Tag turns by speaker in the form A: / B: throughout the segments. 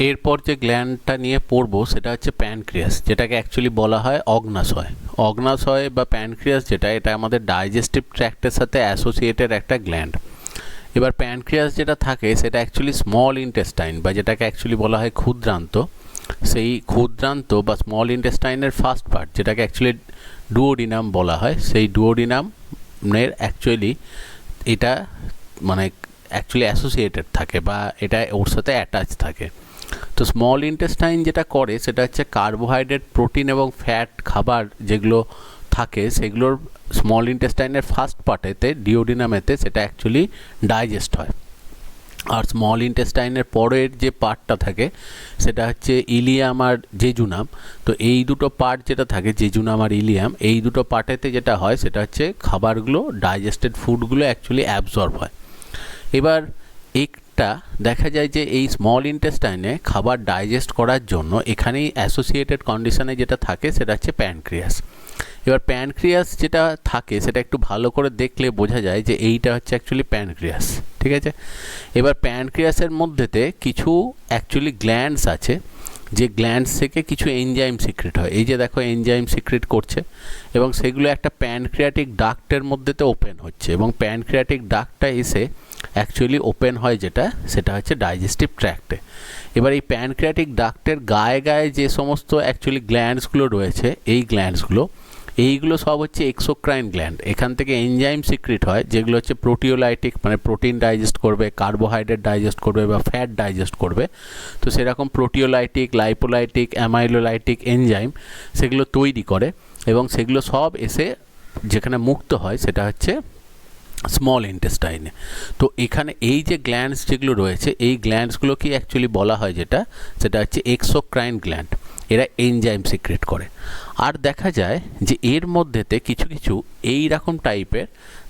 A: এরপর যে গ্ল্যান্ডটা নিয়ে পড়বো সেটা হচ্ছে প্যানক্রিয়াস, যেটাকে অ্যাকচুয়ালি বলা হয় অগ্নাশয়। অগ্নাশয় বা প্যানক্রিয়াস যেটা, এটা আমাদের ডাইজেস্টিভ ট্র্যাক্টের সাথে অ্যাসোসিয়েটেড একটা গ্ল্যান্ড। এবার প্যানক্রিয়াস যেটা থাকে সেটা অ্যাকচুয়ালি স্মল ইন্টেস্টাইন বা যেটাকে অ্যাকচুয়ালি বলা হয় ক্ষুদ্রান্ত, সেই ক্ষুদ্রান্ত বা স্মল ইন্টেস্টাইনের ফার্স্ট পার্ট যেটাকে অ্যাকচুয়ালি ডুওডিনাম বলা হয়, সেই ডুওডিনামের অ্যাকচুয়ালি এটা মানে অ্যাকচুয়ালি অ্যাসোসিয়েটেড থাকে বা এটা ওর সাথে অ্যাটাচ থাকে। তো স্মল ইন্টেস্টাইন যেটা করে সেটা হচ্ছে কার্বোহাইড্রেট, প্রোটিন এবং ফ্যাট খাবার যেগুলো থাকে সেগুলোর স্মল ইন্টেস্টাইনের ফার্স্ট পার্টেতে ডিওডিনামেতে সেটা অ্যাকচুয়ালি ডাইজেস্ট হয়। আর স্মল ইন্টেস্টাইনের পরের যে পার্টটা থাকে সেটা হচ্ছে ইলিয়াম আর জেজুনাম। তো এই দুটো পার্ট যেটা থাকে, জেজুনাম আর ইলিয়াম, এই দুটো পার্টেতে যেটা হয় সেটা হচ্ছে খাবারগুলো, ডাইজেস্টেড ফুডগুলো অ্যাকচুয়ালি অ্যাবজর্ব হয়। এবার একটা দেখা যায় যে এই স্মল ইন্টেস্টাইনে খাবার ডাইজেস্ট করার জন্য এখানেই অ্যাসোসিয়েটেড কন্ডিশনে যেটা থাকে সেটা হচ্ছে প্যানক্রিয়াস। এবার প্যানক্রিয়াস যেটা থাকে সেটা একটু ভালো করে দেখলে বোঝা যায় যে এইটা হচ্ছে অ্যাকচুয়ালি প্যানক্রিয়াস, ঠিক আছে। এবার প্যানক্রিয়াসের মধ্যেতে কিছু অ্যাকচুয়ালি গ্ল্যান্ডস আছে, যে গ্ল্যান্ডস থেকে কিছু এনজাইম সিক্রেট হয়। এই যে দেখো এনজাইম সিক্রেট করছে এবং সেগুলো একটা প্যানক্রিয়াটিক ডাক্টের মধ্যেতে ওপেন হচ্ছে এবং প্যানক্রিয়াটিক ডাক্টটা এসে অ্যাকচুয়ালি ওপেন হয় যেটা, সেটা হচ্ছে ডাইজেস্টিভ ট্র্যাক্টে। এবার এই প্যানক্রিয়াটিক ডাক্টের গায়ে গায়ে যে সমস্ত অ্যাকচুয়ালি গ্ল্যান্ডসগুলো রয়েছে, এই এইগুলো সব হচ্ছে এক্সোক্রাইন গ্ল্যান্ড। এখান থেকে এনজাইম সিক্রেট হয় যেগুলো হচ্ছে প্রোটিওলাইটিক, মানে প্রোটিন ডাইজেস্ট করবে, কার্বোহাইড্রেট ডাইজেস্ট করবে বা ফ্যাট ডাইজেস্ট করবে। তো সেরকম প্রোটিওলাইটিক, লাইপোলাইটিক, অ্যামাইলোলাইটিক এনজাইম সেগুলো তৈরি করে এবং সেগুলো সব এসে যেখানে মুক্ত হয় সেটা হচ্ছে স্মল ইন্টেস্টাইনে। তো এখানে এই যে গ্ল্যান্ডস যেগুলো রয়েছে, এই গ্ল্যান্ডসগুলো কি অ্যাকচুয়ালি বলা হয় যেটা, সেটা হচ্ছে এক্সোক্রাইন গ্ল্যান্ড। এরা এনজাইম সিক্রেট করে। আর দেখা যায় যে এর মধ্যেতে কিছু কিছু এই রকম টাইপের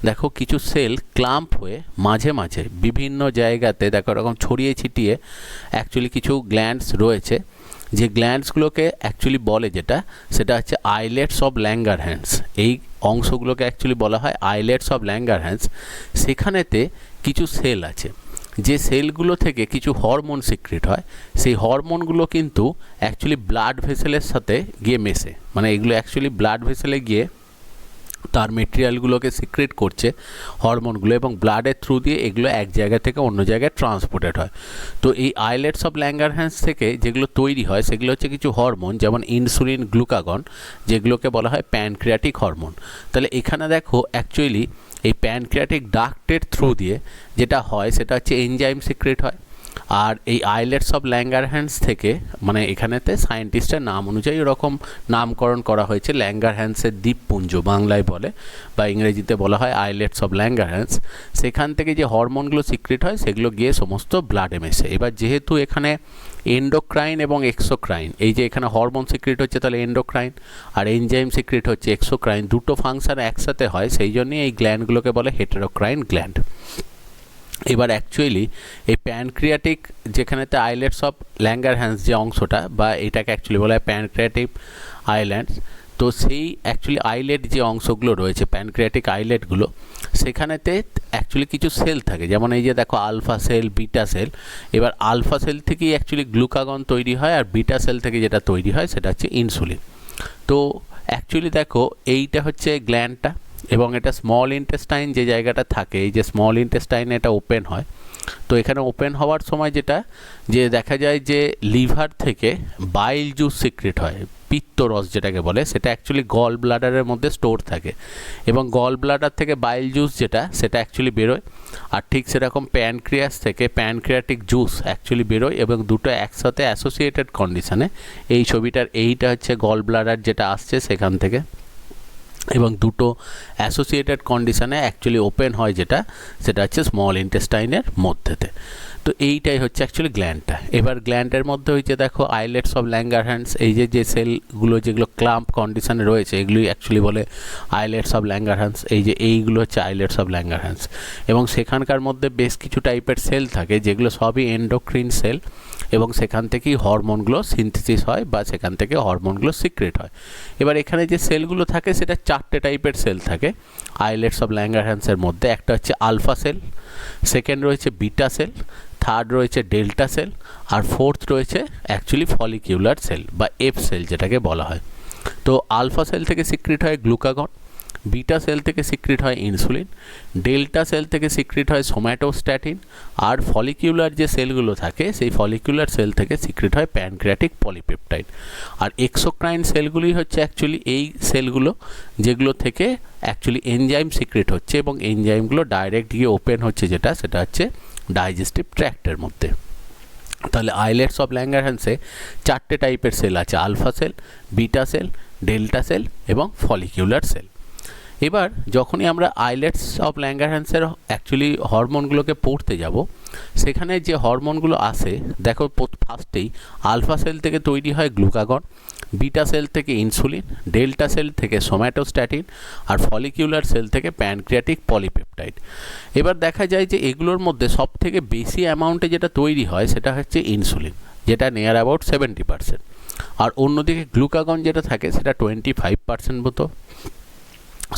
A: দেখো কিছু সেল ক্লাম্প হয়ে মাঝে মাঝে বিভিন্ন জায়গাতে দেখো এরকম ছড়িয়ে ছিটিয়ে অ্যাকচুয়ালি কিছু গ্ল্যান্ডস রয়েছে, যে গ্ল্যান্ডসগুলোকে অ্যাকচুয়ালি বলে যেটা, সেটা হচ্ছে আইলেটস অফ ল্যাঙ্গারহ্যান্স। এই অংশগুলোকে অ্যাকচুয়ালি বলা হয় আইলেটস অফ ল্যাঙ্গারহ্যান্স। সেখানেতে কিছু সেল আছে, যে সেলগুলো থেকে কিছু হরমোন সিক্রেট হয়। সেই হরমোনগুলো কিন্তু অ্যাকচুয়ালি ব্লাড ভেসেলের সাথে গিয়ে মেশে, মানে এগুলো অ্যাকচুয়ালি ব্লাড ভেসেলে গিয়ে তার মেটেরিয়ালগুলোকে সিক্রেট করছে হরমোনগুলো, এবং ব্লাডের থ্রু দিয়ে এগুলো এক জায়গা থেকে অন্য জায়গায় ট্রান্সপোর্টেড হয়। তো এই আইলেটস অফ ল্যাঙ্গারহ্যান্স থেকে যেগুলো তৈরি হয় সেগুলো হচ্ছে কিছু হরমোন, যেমন ইনসুলিন, গ্লুকাগন, যেগুলোকে বলা হয় প্যানক্রিয়াটিক হরমোন। তাহলে এখানে দেখো অ্যাকচুয়ালি এই প্যানক্রিয়াটিক ডাক্টের থ্রু দিয়ে যেটা হয় সেটা হচ্ছে এনজাইম সিক্রেট হয়। আর এই আইলেটস অফ ল্যাঙ্গারহ্যান্স থেকে, মানে এখানেতে সায়েন্টিস্টের নাম অনুযায়ী এরকম নামকরণ করা হয়েছে, ল্যাঙ্গারহ্যান্সের দ্বীপপুঞ্জ বাংলায় বলে, বা ইংরেজিতে বলা হয় আইলেটস অফ ল্যাঙ্গারহ্যান্স। সেখান থেকে যে হরমোনগুলো সিক্রেট হয় সেগুলো গিয়ে সমস্ত ব্লাডে মেশে। এবার যেহেতু এখানে এন্ডোক্রাইন এবং এক্সোক্রাইন, এই যে এখানে হরমোন সিক্রেট হচ্ছে তাহলে এন্ডোক্রাইন, আর এনজাইম সিক্রেট হচ্ছে এক্সোক্রাইন, দুটো ফাংশন একসাথে হয়, সেই জন্যই এই গ্ল্যান্ডগুলোকে বলে হেটেরোক্রাইন গ্ল্যান্ড। এবার অ্যাকচুয়ালি এই প্যানক্রিয়াটিক যেখানেতে আইলেটস অফ ল্যাঙ্গারহ্যান্স যে অংশটা, বা এটাকে অ্যাকচুয়ালি বলা হয় প্যানক্রিয়াটিক আইল্যান্ডস। তো সেই অ্যাকচুয়ালি আইলেট যে অংশগুলো রয়েছে, প্যানক্রিয়াটিক আইলেটগুলো, সেখানেতে অ্যাকচুয়ালি কিছু সেল থাকে, যেমন এই যে দেখো আলফা সেল, বিটা সেল। এবার আলফা সেল থেকেই অ্যাকচুয়ালি গ্লুকাগন তৈরি হয়, আর বিটা সেল থেকে যেটা তৈরি হয় সেটা হচ্ছে ইনসুলিন। তো অ্যাকচুয়ালি দেখো এইটা হচ্ছে গ্ল্যান্ডটা, এবং এটা স্মল ইন্টেস্টাইন যে জায়গাটা থাকে, এই যে স্মল ইন্টেস্টাইনে এটা ওপেন হয়। তো এখানে ওপেন হওয়ার সময় যেটা যে দেখা যায় যে লিভার থেকে বাইল জুস সিক্রেট হয়, পিত্তরস যেটাকে বলে, সেটা অ্যাকচুয়ালি গল ব্লাডারের মধ্যে স্টোর থাকে, এবং গল ব্লাডার থেকে বাইল জুস যেটা, সেটা অ্যাকচুয়ালি বেরোয়। আর ঠিক সেরকম প্যানক্রিয়াস থেকে প্যানক্রিয়াটিক জুস অ্যাকচুয়ালি বেরোয়, এবং দুটো একসাথে অ্যাসোসিয়েটেড কন্ডিশনে, এই ছবিটার এইটা হচ্ছে গল ব্লাডার যেটা আসছে সেখান থেকে, এবং দুটো অ্যাসোসিয়েটেড কন্ডিশনে অ্যাকচুয়ালি ওপেন হয় যেটা, সেটা হচ্ছে স্মল ইন্টেস্টাইনের মধ্যেতে। তো এইটাই হচ্ছে অ্যাকচুয়ালি গ্ল্যান্ডটা। এবার গ্ল্যান্ডের মধ্যে হচ্ছে দেখো আইলেটস অফ ল্যাঙ্গারহ্যান্স, এই যে সেলগুলো যেগুলো ক্লাম্প কন্ডিশনে রয়েছে এগুলোই অ্যাকচুয়ালি বলে আইলেটস অফ ল্যাঙ্গারহ্যান্স। এই যে এইগুলো হচ্ছে আইলেটস অফ ল্যাঙ্গারহ্যান্স, এবং সেখানকার মধ্যে বেশ কিছু টাইপের সেল থাকে যেগুলো সবই এন্ডোক্রিন সেল, এবং সেখান থেকেই হরমোনগুলো সিনথেসিস হয় বা সেখান থেকে হরমোনগুলো সিক্রেট হয়। এবার এখানে যে সেলগুলো থাকে সেটা চারটে টাইপের সেল থাকে আইলেটস অফ ল্যাঙ্গারহ্যান্সের মধ্যে। একটা হচ্ছে আলফা সেল, সেকেন্ড রয়েছে বিটা সেল, থার্ড রয়েছে ডেল্টা সেল, আর ফোর্থ রয়েছে অ্যাকচুয়ালি ফলিকিউলার সেল বা এফ সেল যেটাকে বলা হয়। তো আলফা সেল থেকে সিক্রিট হয় গ্লুকাগন, বিটা সেল থেকে সিক্রিট হয় ইনসুলিন, ডেল্টা সেল থেকে সিক্রিট হয় সোম্যাটোস্ট্যাটিন, আর ফলিকিউলার যে সেলগুলো থাকে সেই ফলিকিউলার সেল থেকে সিক্রিট হয় প্যানক্রিয়াটিক পলিপেপটাইড। আর এক্সোক্রাইন সেলগুলি হচ্ছে অ্যাকচুয়ালি এই সেলগুলো যেগুলো থেকে অ্যাকচুয়ালি এনজাইম সিক্রিট হচ্ছে, এবং এনজাইমগুলো ডাইরেক্ট গিয়ে ওপেন হচ্ছে সেটা হচ্ছে ডাইজেস্টিভ ট্র্যাক্টের মধ্যে। তাহলে আইলেটস অফ ল্যাঙ্গারহ্যান্সে 4টে টাইপের সেল আছে, alpha cell, beta cell, delta cell এবং ফলিকিউলার সেল। এবার যখনই আমরা আইলেটস অফ ল্যাঙ্গারহ্যান্সের অ্যাকচুয়ালি হরমোনগুলোকে পড়তে যাব, সেখানে যে হরমোনগুলো আসে দেখো ফার্স্টেই আলফা সেল থেকে তৈরি হয় গ্লুকাগন, বিটা সেল থেকে ইনসুলিন, ডেল্টা সেল থেকে সোম্যাটোস্ট্যাটিন, আর ফলিকিউলার সেল থেকে প্যানক্রিয়াটিক পলিপেপটাইড। এবার দেখা যায় যে এগুলোর মধ্যে সব থেকে বেশি অ্যামাউন্টে যেটা তৈরি হয় সেটা হচ্ছে ইনসুলিন, যেটা নিয়ার অ্যাবাউট 70%, আর অন্যদিকে গ্লুকাগন যেটা থাকে সেটা 25% মতো।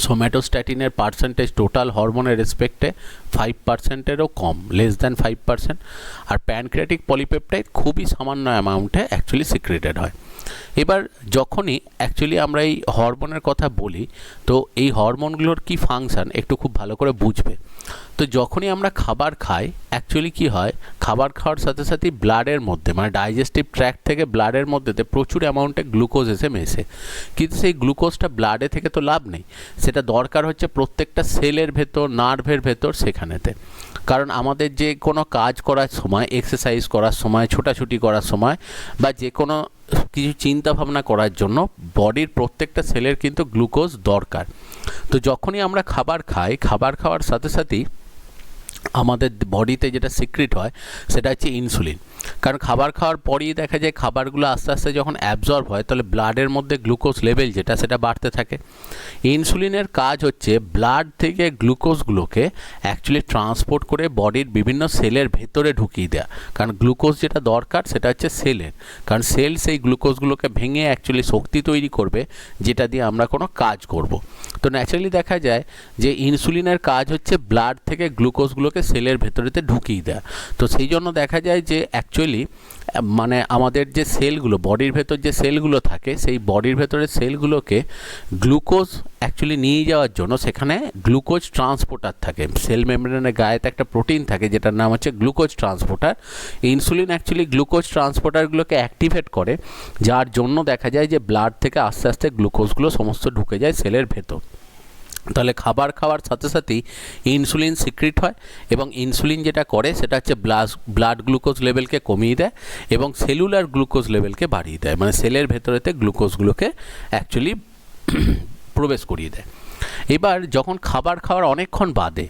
A: সোম্যাটোস্ট্যাটিনের পার্সেন্টেজ টোটাল হরমোনের রেসপেক্টে 5%-এরও কম, লেস দ্যান 5%, আর প্যানক্রিয়াটিক পলিপেপটাইড খুবই সামান্য অ্যামাউন্টে অ্যাকচুয়ালি সিক্রেটেড হয়। এবার যখনই অ্যাকচুয়ালি আমরা এই হরমোনের কথা বলি, তো এই হরমোনগুলোর কি ফাংশন একটু খুব ভালো করে বুঝবে। তো যখনই আমরা খাবার খাই অ্যাকচুয়ালি কি হয়, খাবার খাওয়ার সাথে সাথেই ব্লাডের মধ্যে মানে ডাইজেস্টিভ ট্র্যাক্ট থেকে ব্লাডের মধ্যেতে প্রচুর অ্যামাউন্টে গ্লুকোজ এসে মেশে, কিন্তু সেই গ্লুকোজটা ব্লাডে থেকে তো লাভ নেই, সেটা দরকার হচ্ছে প্রত্যেকটা সেলের ভেতর, নার্ভের ভেতর, সেখানেতে। কারণ আমাদের যে কোনো কাজ করার সময়, এক্সারসাইজ করার সময়, ছোটাছুটি করার সময়, বা যে কোনো কিছু চিন্তা ভাবনা করার জন্য বডির প্রত্যেকটা সেলের কিন্তু গ্লুকোজ দরকার। তো যখনই আমরা খাবার খাই, খাবার খাওয়ার সাথে সাথেই আমাদের বডিতে যেটা সিক্রিট হয় সেটা হচ্ছে ইনসুলিন। কারণ খাবার খাওয়ার পরেই দেখা যায় খাবারগুলো আস্তে আস্তে যখন অ্যাবজর্ব হয় তাহলে ব্লাডের মধ্যে গ্লুকোজ লেভেল যেটা সেটা বাড়তে থাকে। ইনসুলিনের কাজ হচ্ছে ব্লাড থেকে গ্লুকোজগুলোকে অ্যাকচুয়ালি ট্রান্সপোর্ট করে বডির বিভিন্ন সেলের ভেতরে ঢুকিয়ে দেওয়া। কারণ গ্লুকোজ যেটা দরকার সেটা হচ্ছে সেলের, কারণ সেল সেই গ্লুকোজগুলোকে ভেঙে অ্যাকচুয়ালি শক্তি তৈরি করবে যেটা দিয়ে আমরা কোনো কাজ করব। তো ন্যাচারালি দেখা যায় যে ইনসুলিনের কাজ হচ্ছে ব্লাড থেকে গ্লুকোজগুলোকে সেলের ভেতরেতে ঢুকিয়ে দেওয়া। তো সেই জন্য দেখা যায় যে অ্যাকচুয়ালি মানে আমাদের যে সেলগুলো, বডির ভেতর যে সেলগুলো থাকে, সেই বডির ভেতরের সেলগুলোকে গ্লুকোজ অ্যাকচুয়ালি নিয়ে যাওয়ার জন্য সেখানে গ্লুকোজ ট্রান্সপোর্টার থাকে। সেল মেমব্রেনের গায়েতে একটা প্রোটিন থাকে যেটার নাম হচ্ছে glucose transporter. Insulin actually glucose ট্রান্সপোর্টারগুলোকে অ্যাক্টিভেট করে, যার জন্য দেখা যায় যে ব্লাড থেকে আস্তে আস্তে গ্লুকোজগুলো সমস্ত ঢুকে যায় সেলের ভেতর। তাহলে খাবার খাওয়ার সাথে সাথেই ইনসুলিন সিক্রিট হয়, এবং ইনসুলিন যেটা করে সেটা হচ্ছে ব্লাড গ্লুকোজ লেভেলকে কমিয়ে দেয় এবং সেলুলার গ্লুকোজ লেভেলকে বাড়িয়ে দেয়, মানে সেলের ভেতরেতে গ্লুকোজগুলোকে অ্যাকচুয়ালি প্রবেশ করিয়ে দেয়। এবার যখন খাবার খাওয়ার অনেকক্ষণ বাদে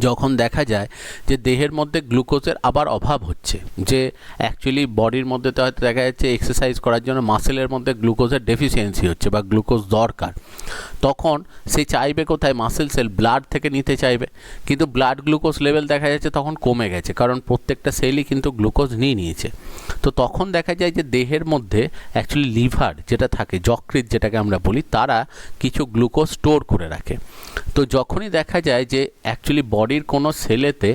A: যখন দেখা যায় যে দেহের মধ্যে গ্লুকোজের আবার অভাব হচ্ছে, যে অ্যাকচুয়ালি বডির মধ্যে তো হয়তো দেখা যাচ্ছে এক্সারসাইজ করার জন্য মাসেলের মধ্যে গ্লুকোজের ডেফিসিয়েন্সি হচ্ছে বা গ্লুকোজ দরকার, তখন সে চাইবে কোথায়, মাসেল সেল ব্লাড থেকে নিতে চাইবে, কিন্তু ব্লাড গ্লুকোজ লেভেল দেখা যাচ্ছে তখন কমে গেছে, কারণ প্রত্যেকটা সেলই কিন্তু গ্লুকোজ নিয়ে নিয়েছে। তো তখন দেখা যায় যে দেহের মধ্যে অ্যাকচুয়ালি লিভার যেটা থাকে, যকৃৎ যেটাকে আমরা বলি, তারা কিছু গ্লুকোজ স্টোর করে রাখে। তো যখনই দেখা যায় যে অ্যাকচুয়ালি বডির কোনো সেলেতে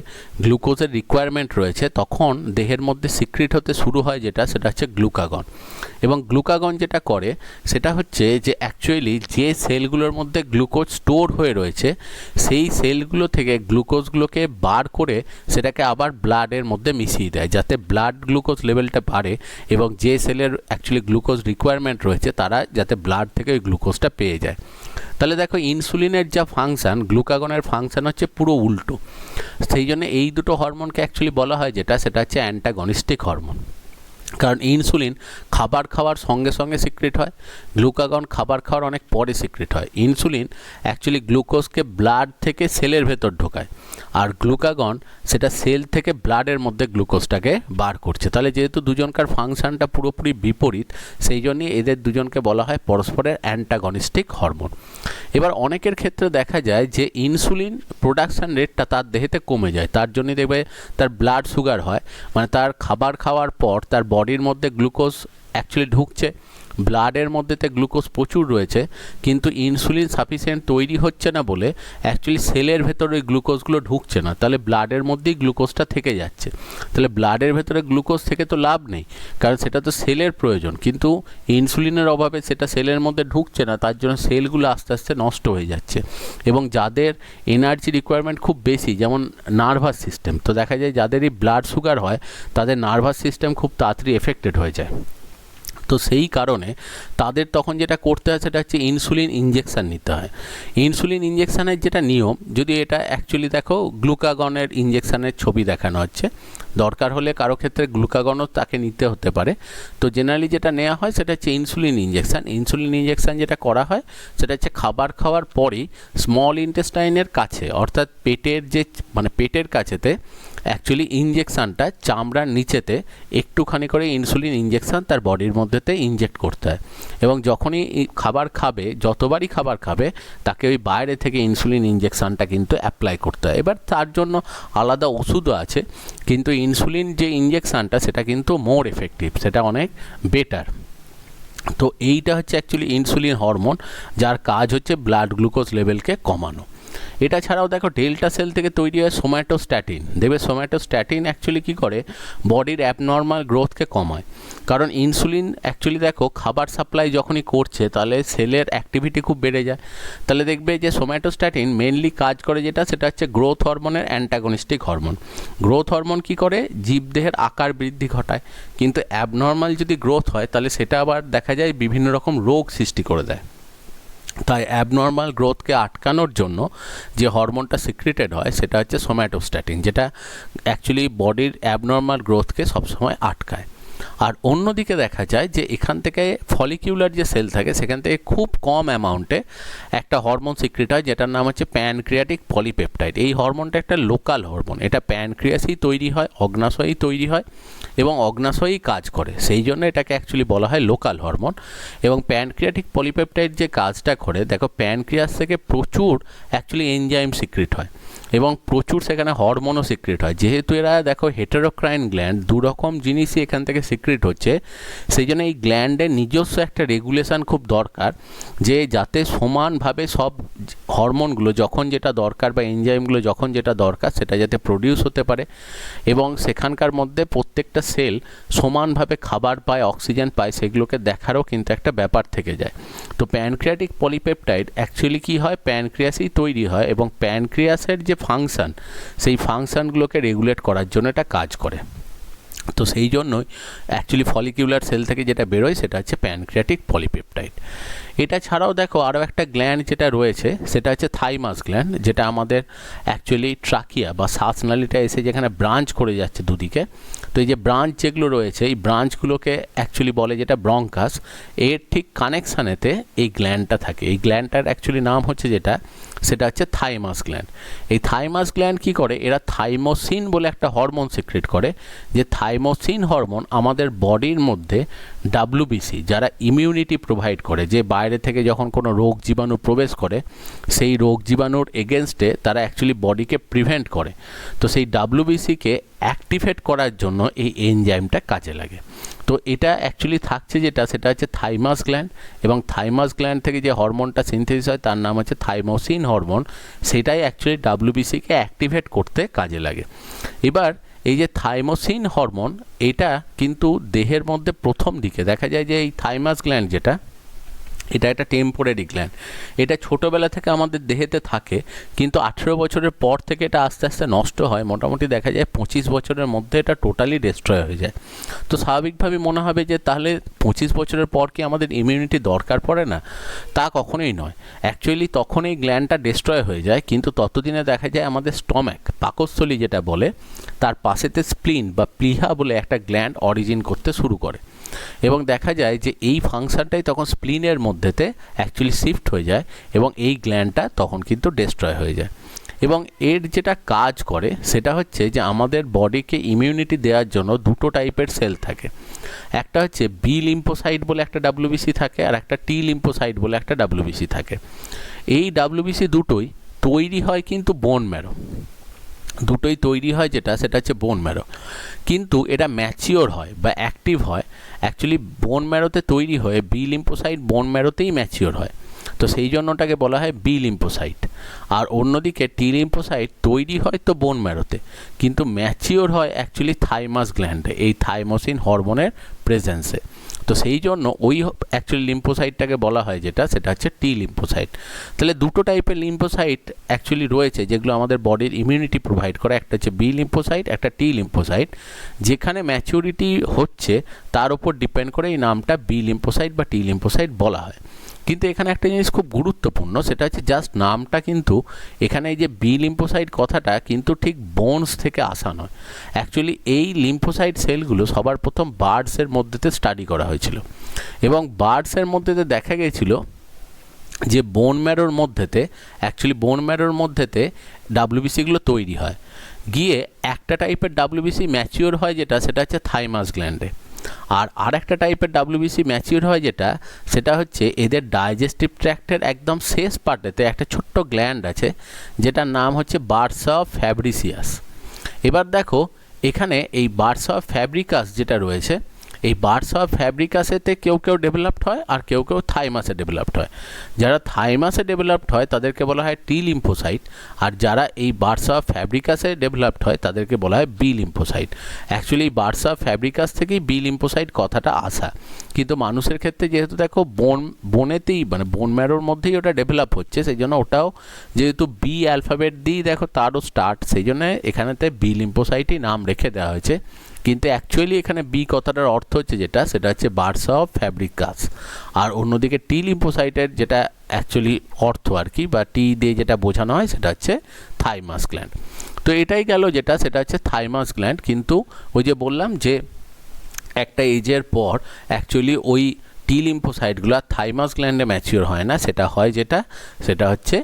A: গ্লুকোজের রিকোয়ারমেন্ট রয়েছে, তখন দেহের মধ্যে সিক্রিট হতে শুরু হয় সেটা হচ্ছে গ্লুকাগন। এবং গ্লুকাগন যেটা করে সেটা হচ্ছে যে অ্যাকচুয়ালি যে সেলগুলোর মধ্যে গ্লুকোজ স্টোর হয়ে রয়েছে সেই সেলগুলো থেকে গ্লুকোজগুলোকে বার করে সেটাকে আবার ব্লাডের মধ্যে মিশিয়ে দেয়, যাতে ব্লাড গ্লুকোজ লেভেলটা বাড়ে এবং যে সেলের অ্যাকচুয়ালি গ্লুকোজ রিকোয়ারমেন্ট রয়েছে তারা যাতে ব্লাড থেকে ওই গ্লুকোজটা পেয়ে যায়। তাহলে দেখো ইনসুলিনের যা ফাংশান, গ্লুকাগনের ফাংশান হচ্ছে পুরো উল্টো। সেই জন্য এই দুটো হরমোনকে অ্যাকচুয়ালি বলা হয় সেটা হচ্ছে অ্যান্টাগনিস্টিক হরমোন। কারণ ইনসুলিন খাবার খাওয়ার সঙ্গে সঙ্গে সিক্রেট হয়, গ্লুকাগন খাবার খাওয়ার অনেক পরে সিক্রেট হয়। ইনসুলিন অ্যাকচুয়ালি গ্লুকোজকে ব্লাড থেকে সেলের ভেতর ঢোকায়, আর গ্লুকাগন সেটা সেল থেকে ব্লাডের মধ্যে গ্লুকোজটাকে বার করছে। তাহলে যেহেতু দুজনকার ফাংশনটা পুরোপুরি বিপরীত, সেই জন্যই এদের দুজনকে বলা হয় পরস্পরের অ্যান্টাগনিস্টিক হরমোন। এবার অনেকের ক্ষেত্রে দেখা যায় যে ইনসুলিন প্রোডাকশান রেটটা তার দেহেতে কমে যায়, তার জন্যই দেখবে তার ব্লাড সুগার হয়, মানে তার খাবার খাওয়ার পর তার বডির মধ্যে গ্লুকোজ অ্যাকচুয়ালি ঢুকছে ব্লাডের মধ্যেতে গ্লুকোজ প্রচুর রয়েছে, কিন্তু ইনসুলিন সাফিসিয়েন্ট তৈরি হচ্ছে না বলে অ্যাকচুয়ালি সেলের ভেতরে ওই গ্লুকোজগুলো ঢুকছে না, তাহলে ব্লাডের মধ্যেই গ্লুকোজটা থেকে যাচ্ছে। তাহলে ব্লাডের ভেতরে গ্লুকোজ থেকে তো লাভ নেই, কারণ সেটা তো সেলের প্রয়োজন, কিন্তু ইনসুলিনের অভাবে সেটা সেলের মধ্যে ঢুকছে না, তার জন্য সেলগুলো আস্তে আস্তে নষ্ট হয়ে যাচ্ছে। এবং যাদের এনার্জি রিকোয়ারমেন্ট খুব বেশি, যেমন নার্ভাস সিস্টেম, তো দেখা যায় যাদেরই ব্লাড সুগার হয় তাদের নার্ভাস সিস্টেম খুব তাড়াতাড়ি এফেক্টেড হয়ে যায়। তো সেই কারণে তাদের তখন যেটা করতে হয় সেটা হচ্ছে ইনসুলিন ইঞ্জেকশান নিতে হয়। ইনসুলিন ইঞ্জেকশানের যেটা নিয়ম, যদি এটা অ্যাকচুয়ালি দেখো গ্লুকাগনের ইঞ্জেকশানের ছবি দেখানো হচ্ছে, দরকার হলে কারো ক্ষেত্রে গ্লুকাগনও তাকে নিতে হতে পারে। তো জেনারেলি যেটা নেওয়া হয় সেটা হচ্ছে ইনসুলিন ইঞ্জেকশান। ইনসুলিন ইঞ্জেকশান যেটা করা হয় সেটা হচ্ছে খাবার খাওয়ার পরেই স্মল ইন্টেস্টাইনের কাছে, অর্থাৎ পেটের যে পেটের কাছেতে অ্যাকচুয়ালি ইঞ্জেকশানটা চামড়ার নিচেতে একটুখানি করে ইনসুলিন ইঞ্জেকশান তার বডির মধ্যেতে ইনজেক্ট করতে হয়। এবং যখনই খাবার খাবে, যতবারই খাবার খাবে, তাকে ওই বাইরে থেকে ইনসুলিন ইঞ্জেকশানটা কিন্তু অ্যাপ্লাই করতে হয়। এবার তার জন্য আলাদা ওষুধও আছে, কিন্তু ইনসুলিন যে ইঞ্জেকশানটা সেটা কিন্তু মোর এফেক্টিভ, সেটা অনেক বেটার। তো এইটা হচ্ছে অ্যাকচুয়ালি ইনসুলিন হরমোন, যার কাজ হচ্ছে ব্লাড গ্লুকোজ লেভেলকে কমানো। এটা ছাড়াও দেখো ডেল্টা সেল থেকে তৈরি হয় সোম্যাটোস্ট্যাটিন। দেখবে সোম্যাটোস্ট্যাটিন অ্যাকচুয়ালি কী করে, বডির অ্যাবনর্মাল গ্রোথকে কমায়। কারণ ইনসুলিন অ্যাকচুয়ালি দেখো খাবার সাপ্লাই যখনই করছে তাহলে সেলের অ্যাক্টিভিটি খুব বেড়ে যায়। তাহলে দেখবে যে সোম্যাটোস্ট্যাটিন মেনলি কাজ করে যেটা, সেটা হচ্ছে গ্রোথ হরমোনের অ্যান্টাগনিস্টিক হরমোন। গ্রোথ হরমোন কী করে, জীবদেহের আকার বৃদ্ধি ঘটায়, কিন্তু অ্যাবনর্মাল যদি গ্রোথ হয় তাহলে সেটা আবার দেখা যায় বিভিন্ন রকম রোগ সৃষ্টি করে দেয়। তাই অ্যাবনর্মাল গ্রোথকে আটকানোর জন্য যে হরমোনটা সিক্রেটেড হয় সেটা হচ্ছে সোম্যাটোস্ট্যাটিন, যেটা অ্যাকচুয়ালি বডির অ্যাবনর্মাল গ্রোথকে সবসময় আটকায়। আর অন্যদিকে দেখা যায় যে এখান থেকে ফলিকিউলার যে সেল থাকে সেখান থেকে খুব কম অ্যামাউন্টে একটা হরমোন সিক্রেট হয়, যেটার নাম হচ্ছে প্যানক্রিয়াটিক পলিপেপটাইড। এই হরমোনটা একটা লোকাল হরমোন, এটা প্যানক্রিয়াসেই তৈরি হয়, অগ্নাশয়েই তৈরি হয় এবং অগ্নাশয়েই কাজ করে, সেই জন্য এটাকে অ্যাকচুয়ালি বলা হয় লোকাল হরমোন। এবং প্যানক্রিয়াটিক পলিপেপটাইড যে কাজটা করে, দেখো প্যানক্রিয়াস থেকে প্রচুর অ্যাকচুয়ালি এনজাইম সিক্রেট হয় এবং প্রচুর সেখানে হরমোনও সিক্রেট হয়। যেহেতু এরা দেখো হেটেরোক্রাইন গ্ল্যান্ড, দুরকম জিনিসই এখান থেকে সিক্রেট হচ্ছে, সেই জন্য এই গ্ল্যান্ডের নিজস্ব একটা রেগুলেশন খুব দরকার, যে যাতে সমানভাবে সব হরমোনগুলো যখন যেটা দরকার বা এনজাইমগুলো যখন যেটা দরকার সেটা যাতে প্রডিউস হতে পারে এবং সেখানকার মধ্যে প্রত্যেকটা সেল সমানভাবে খাবার পায়, অক্সিজেন পায়, সেগুলোকে দেখারও কিন্তু একটা ব্যাপার থেকে যায়। তো প্যানক্রিয়াটিক পলিপেপটাইড অ্যাকচুয়ালি কী হয়, প্যানক্রিয়াসেই তৈরি হয় এবং প্যানক্রিয়াসের যে ফাংশান, সেই ফাংশানগুলোকে রেগুলেট করার জন্য এটা কাজ করে। তো সেই জন্যই অ্যাকচুয়ালি ফলিকিউলার সেল থেকে যেটা বেরোয় সেটা হচ্ছে প্যানক্রিয়াটিক পলিপেপটাইড। এটা ছাড়াও দেখো আরও একটা গ্ল্যান্ড যেটা রয়েছে সেটা হচ্ছে থাইমাস গ্ল্যান্ড, যেটা আমাদের অ্যাকচুয়ালি ট্রাকিয়া বা শ্বাসনালীটা এসে যেখানে ব্রাঞ্চ করে যাচ্ছে দুদিকে। তো এই যে ব্রাঞ্চ যেগুলো রয়েছে, এই ব্রাঞ্চগুলোকে অ্যাকচুয়ালি বলে যেটা ব্রঙ্কাস, এর ঠিক কানেকশানেতে এই গ্ল্যান্ডটা থাকে। এই গ্ল্যান্ডটার অ্যাকচুয়ালি নাম হচ্ছে যেটা, সেটা হচ্ছে থাইমাস গ্ল্যান্ড। এই থাইমাস গ্ল্যান্ড কী করে, এরা থাইমোসিন বলে একটা হরমোন সিক্রেট করে, যে থাইমোসিন হরমোন আমাদের বডির মধ্যে ডাব্লিউবিসি, যারা ইমিউনিটি প্রোভাইড করে, যে বাইরে থেকে যখন কোনো রোগ জীবাণু প্রবেশ করে সেই রোগ জীবাণুর এগেনস্টে তারা অ্যাকচুয়ালি বডিকে প্রিভেন্ট করে। তো সেই ডাব্লিউবিসিকে অ্যাক্টিভেট করার জন্য এই এনজাইমটা কাজে লাগে। তো এটা অ্যাকচুয়ালি থাকছে যেটা, সেটা হচ্ছে থাইমাস গ্ল্যান্ড, এবং থাইমাস গ্ল্যান্ড থেকে যে হরমোনটা সিনথেসিস হয় তার নাম হচ্ছে থাইমোসিন হরমোন, সেটাই অ্যাকচুয়ালি ডাব্লিউবিসিকে অ্যাক্টিভেট করতে কাজে লাগে। এবার এই যে থাইমোসিন হরমোন, এটা কিন্তু দেহের মধ্যে প্রথম দিকে দেখা যায় যে এই থাইমাস গ্ল্যান্ড যেটা, এটা একটা টেম্পোরারি গ্ল্যান্ড, এটা ছোটোবেলা থেকে আমাদের দেহেতে থাকে, কিন্তু 18 বছরের পর থেকে এটা আস্তে আস্তে নষ্ট হয়। মোটামুটি দেখা যায় 25 বছরের মধ্যে এটা টোটালি ডিস্ট্রয় হয়ে যায়। তো স্বাভাবিকভাবে মনে হবে যে তাহলে 25 বছরের পর কি আমাদের ইমিউনিটি দরকার পড়ে না? তা কখনোই নয়। অ্যাকচুয়ালি তখন এই গ্ল্যান্ডটা ডিস্ট্রয় হয়ে যায়, কিন্তু ততদিনে দেখা যায় আমাদের স্টম্যাক, পাকস্থলী যেটা বলে, তার পাশেতে স্প্লিন বা প্লিহা বলে একটা গ্ল্যান্ড অরিজিন করতে শুরু করে এবং দেখা যায় যে এই ফাংশনটাই তখন স্প্লিনের মধ্যেতে অ্যাকচুয়ালি শিফট হয়ে যায় এবং এই গ্ল্যান্ডটা তখন কিন্তু ডিস্ট্রয় হয়ে যায়। এবং এর যেটা কাজ করে সেটা হচ্ছে যে আমাদের বডিকে ইমিউনিটি দেওয়ার জন্য দুটো টাইপের সেল থাকে। একটা হচ্ছে বি লিম্ফোসাইট বলে একটা ডাব্লিউবিসি থাকে, আর একটা টি লিম্ফোসাইট বলে একটা ডাব্লিউবিসি থাকে। এই ডাব্লিউবিসি দুটোই তৈরি হয় কিন্তু বোন ম্যারো। দুটোই তৈরি হয় যেটা সেটা হচ্ছে বোন ম্যারো, কিন্তু এটা ম্যাচিওর হয় বা অ্যাক্টিভ হয় অ্যাকচুয়ালি বোন ম্যারোতে তৈরি হয়ে বি লিম্ফোসাইট বোন ম্যারোতেই ম্যাচিওর হয়, তো সেই জন্য ওটাকে বলা হয় বি লিম্ফোসাইট। আর অন্যদিকে টি লিম্ফোসাইট তৈরি হয় তো বোন ম্যারোতে, কিন্তু ম্যাচিওর হয় অ্যাকচুয়ালি থাইমাস গ্ল্যান্ডে, এই থাইমোসিন হরমোনের প্রেজেন্সে। তো সেই জন্য ওই অ্যাকচুয়ালি লিম্ফোসাইটটাকে বলা হয় যেটা সেটা হচ্ছে টি লিম্ফোসাইট। তাহলে দুটো টাইপের লিম্ফোসাইট অ্যাকচুয়ালি রয়েছে যেগুলো আমাদের বডির ইমিউনিটি প্রোভাইড করে, একটা হচ্ছে বি লিম্ফোসাইট, একটা টি লিম্ফোসাইট। যেখানে ম্যাচিউরিটি হচ্ছে তার উপর ডিপেন্ড করে এই নামটা বি লিম্ফোসাইট বা টি লিম্ফোসাইট বলা হয়। কিন্তু এখানে একটা জিনিস খুব গুরুত্বপূর্ণ, সেটা হচ্ছে জাস্ট নামটা, কিন্তু এখানে এই যে বি লিম্ফোসাইট কথাটা কিন্তু ঠিক বোনস থেকে আসা নয়। অ্যাকচুয়ালি এই লিম্ফোসাইট সেলগুলো সবার প্রথম বার্ডসের মধ্যেতে স্টাডি করা হয়েছিল, এবং বার্ডসের মধ্যেতে দেখা গিয়েছিল যে বোন ম্যারোর মধ্যেতে অ্যাকচুয়ালি বোন ম্যারোর মধ্যেতে ডাব্লিউবিসিগুলো তৈরি হয়, গিয়ে একটা টাইপের ডাব্লিউবিসি ম্যাচিওর হয় যেটা সেটা হচ্ছে থাইমাস গ্ল্যান্ডে, আর একটা টাইপের ডাব্লিউবিসি ম্যাচিওর হয় যেটা সেটা হচ্ছে এদের ডাইজেস্টিভ ট্র্যাক্টের একদম শেষ পার্টেতে একটা ছোট্ট গ্ল্যান্ড আছে যেটার নাম হচ্ছে বার্সা ফ্যাব্রিসিয়াস। এবার দেখো এখানে এই বার্সা ফ্যাব্রিকাস যেটা রয়েছে, এই বার্সা ফ্যাব্রিকাসেতে কেউ কেউ ডেভেলপড হয় আর কেউ কেউ থাইমাসে ডেভেলপড হয়। যারা থাইমাসে ডেভেলপড হয় তাদেরকে বলা হয় টি লিম্ফোসাইট, আর যারা এই বার্সা ফ্যাব্রিকাসে ডেভেলপড হয় তাদেরকে বলা হয় বি লিম্ফোসাইট। অ্যাকচুয়ালি বার্সা ফ্যাব্রিকাস থেকেই বি লিম্ফোসাইট কথাটা আসা, কিন্তু মানুষের ক্ষেত্রে যেহেতু দেখো বোনেতেই মানে বোন ম্যারোর মধ্যেই ওটা ডেভেলপ হচ্ছে, সেই জন্য ওটাও যেহেতু বি অ্যালফাবেট দিয়েই দেখো তারও স্টার্ট, সেই জন্য এখানেতে বি লিম্ফোসাইটই নাম রেখে দেওয়া হয়েছে। কিন্তু অ্যাকচুয়ালি এখানে বি কথাটার অর্থ হচ্ছে যেটা সেটা হচ্ছে বার্সা ফ্যাব্রিকাস, আর অন্যদিকে টি লিম্ফোসাইটের যেটা অ্যাকচুয়ালি অর্থ আর কি বা টি দিয়ে যেটা বোঝানো হয় সেটা হচ্ছে থাইমাস গ্ল্যান্ড। তো এটাই গেল যেটা সেটা হচ্ছে থাইমাস গ্ল্যান্ড। কিন্তু ওই যে বললাম যে একটা এজের পর অ্যাকচুয়ালি ওই টি লিম্ফোসাইটগুলো থাইমাস গ্ল্যান্ডে ম্যাচিওর হয় না, সেটা হয় যেটা সেটা হচ্ছে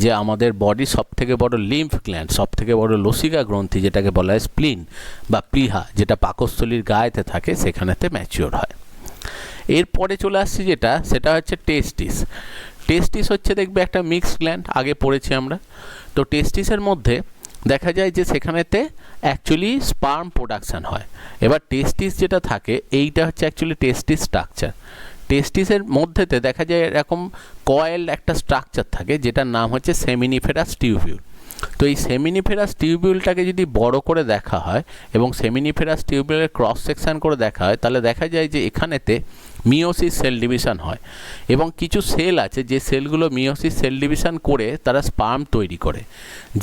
A: যে আমাদের বডির সবথেকে বড় লিম্ফ গ্ল্যান্ড, সবথেকে বড় লসিকা গ্রন্থি যেটাকে বলা হয় স্প্লিন বা প্লিহা, যেটা পাকস্থলীর গায়েতে থাকে, সেখানেতে ম্যাচিওর হয়। এরপরে চলে আসছে যেটা সেটা হচ্ছে টেস্টিস। টেস্টিস হচ্ছে দেখবে একটা মিক্সড গ্ল্যান্ড, আগে পড়েছি আমরা। তো টেস্টিসের মধ্যে দেখা যায় যে সেখানেতে অ্যাকচুয়ালি স্পার্ম প্রোডাকশান হয়। এবার টেস্টিস যেটা থাকে এইটা হচ্ছে অ্যাকচুয়ালি টেস্টিস স্ট্রাকচার। টেস্টিসের মধ্যেতে দেখা যায় এরকম কয়েলড একটা স্ট্রাকচার থাকে যেটার নাম হচ্ছে সেমিনিফেরাস টিউবিউল। তো এই সেমিনিফেরাস টিউবিউলটাকে যদি বড় করে দেখা হয় এবং সেমিনিফেরাস টিউবিউলের ক্রস সেকশন করে দেখা হয়, তাহলে দেখা যায় যে এখানেতে মিওসিস সেল ডিভিশন হয়, এবং কিছু সেল আছে যে সেলগুলো মিওসিস সেল ডিভিশন করে তারা স্পার্ম তৈরি করে।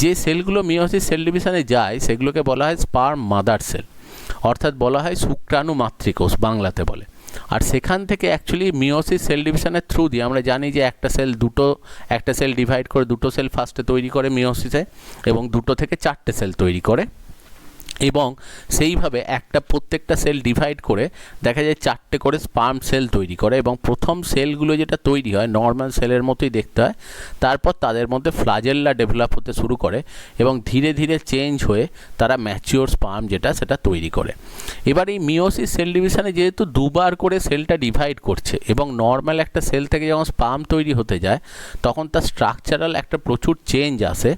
A: যে সেলগুলো মিওসিস সেল ডিভিশনে যায় সেগুলোকে বলা হয় স্পার্ম মাদার সেল, অর্থাৎ বলা হয় শুক্রাণু মাতৃকোষ বাংলাতে বলে। আর সেখান থেকে অ্যাকচুয়ালি মিওসিস সেল ডিভিশনের থ্রু দিয়ে আমরা জানি যে একটা সেল ডিভাইড করে দুটো সেল ফার্স্টে তৈরি করে মিওসিসে, এবং দুটো থেকে চারটে সেল তৈরি করে, এবং সেইভাবে প্রত্যেকটা সেল ডিভাইড করে দেখা যায় চারটে করে স্পার্ম সেল তৈরি করে, এবং প্রথম সেলগুলো যেটা তৈরি হয় নর্মাল সেলের মতোই দেখতে হয়, তারপর তাদের মধ্যে ফ্লাজেল্লা ডেভেলপ হতে শুরু করে এবং ধীরে ধীরে চেঞ্জ হয়ে তারা ম্যাচিওর স্পার্ম যেটা সেটা তৈরি করে। এবার এই মিওসিস সেল ডিভিশনে যেহেতু দুবার করে সেলটা ডিভাইড করছে এবং নর্মাল একটা সেল থেকে যখন স্পার্ম তৈরি হতে যায় তখন তার স্ট্রাকচারাল একটা প্রচুর চেঞ্জ আসে।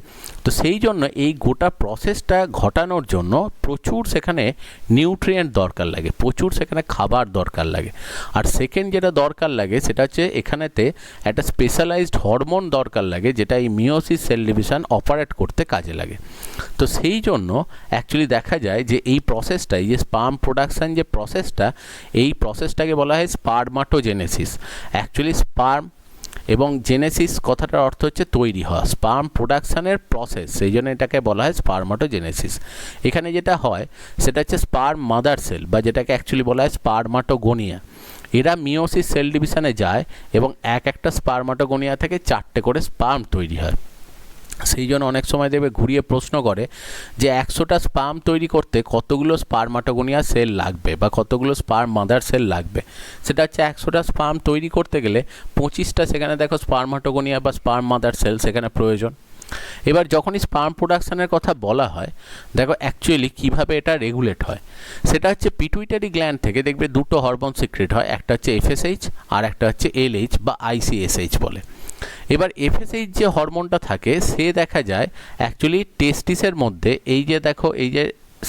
A: তো সেই জন্য এই গোটা প্রসেসটা ঘটানোর জন্য প্রচুর সেখানে নিউট্রিয়েন্ট দরকার লাগে, প্রচুর সেখানে খাবার দরকার লাগে। আর সেকেন্ড যেটা দরকার লাগে সেটা হচ্ছে এখানেতে একটা স্পেশালাইজড হরমোন দরকার লাগে যেটা এই মিওসিস সেল ডিভিশন অপারেট করতে কাজে লাগে। তো সেই জন্য অ্যাকচুয়ালি দেখা যায় যে এই প্রসেসটা, এই যে স্পার্ম প্রোডাকশান যে প্রসেসটা, এই প্রসেসটাকে বলা হয় স্পার্মাটোজেনেসিস। অ্যাকচুয়ালি স্পার্ম এবং জেনেসিস কথাটার অর্থ হচ্ছে তৈরি হওয়া, স্পার্ম প্রোডাকশানের প্রসেস, সেই জন্য এটাকে বলা হয় স্পার্মাটোজেনেসিস। এখানে যেটা হয় সেটা হচ্ছে স্পার্ম মাদার সেল বা যেটাকে অ্যাকচুয়ালি বলা হয় স্পার্মাটোগোনিয়া, এরা মিওসিস সেল ডিভিশনে যায় এবং একটা স্পার্মাটোগোনিয়া থেকে চারটে করে স্পার্ম তৈরি হয়। সেই জন্য অনেক সময় দেখবে ঘুরিয়ে প্রশ্ন করে যে 100টা স্পার্ম তৈরি করতে কতগুলো স্পার্মাটোগোনিয়া সেল লাগবে বা কতগুলো স্পার্ম মাদার সেল লাগবে। সেটা হচ্ছে 100টা স্পার্ম তৈরি করতে গেলে 25টা সেখানে দেখো স্পার্মাটোগোনিয়া বা স্পার্ম মাদার সেল সেখানে প্রয়োজন। এবার যখনই স্পার্ম প্রোডাকশানের কথা বলা হয় দেখো অ্যাকচুয়ালি কীভাবে এটা রেগুলেট হয়, সেটা হচ্ছে পিটুইটারি গ্ল্যান্ড থেকে দেখবে দুটো হরমোন সিক্রেট হয়, একটা হচ্ছে এফএসএইচ আর একটা হচ্ছে এলএইচ বা আইসিএসএইচ বলে। এবার এফএসএইচ যে হরমোনটা থাকে সে দেখা যায় অ্যাকচুয়ালি টেস্টিসের মধ্যে এই যে দেখো এই যে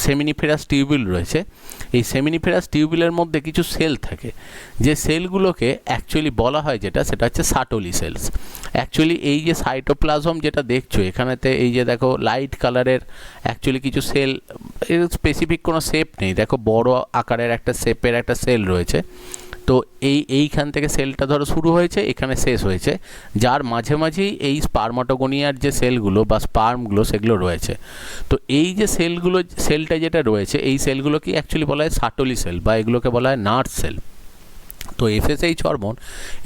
A: সেমিনিফেরাস টিউবিউল রয়েছে, এই সেমিনিফেরাস টিউবিউলের মধ্যে কিছু সেল থাকে, যে সেলগুলোকে অ্যাকচুয়ালি বলা হয় যেটা সেটা হচ্ছে সাটোলি সেলস। অ্যাকচুয়ালি এই যে সাইটোপ্লাজম যেটা দেখছো এখানেতে এই যে দেখো লাইট কালারের অ্যাকচুয়ালি কিছু সেল, এর স্পেসিফিক কোনো শেপ নেই, দেখো বড় আকারের একটা শেপের একটা সেল রয়েছে। তো এইখান থেকে সেলটা ধরো শুরু হয়েছে, এখানে শেষ হয়েছে, যার মাঝে মাঝেই এই স্পার্মাটোগোনিয়ার যে সেলগুলো বা স্পার্মগুলো সেগুলো রয়েছে। তো এই যে সেলটা যেটা রয়েছে এই সেলগুলোকে অ্যাকচুয়ালি বলা হয় সাটোলি সেল বা এগুলোকে বলা হয় নার্ভ সেল। তো এফএসএইচ হরমোন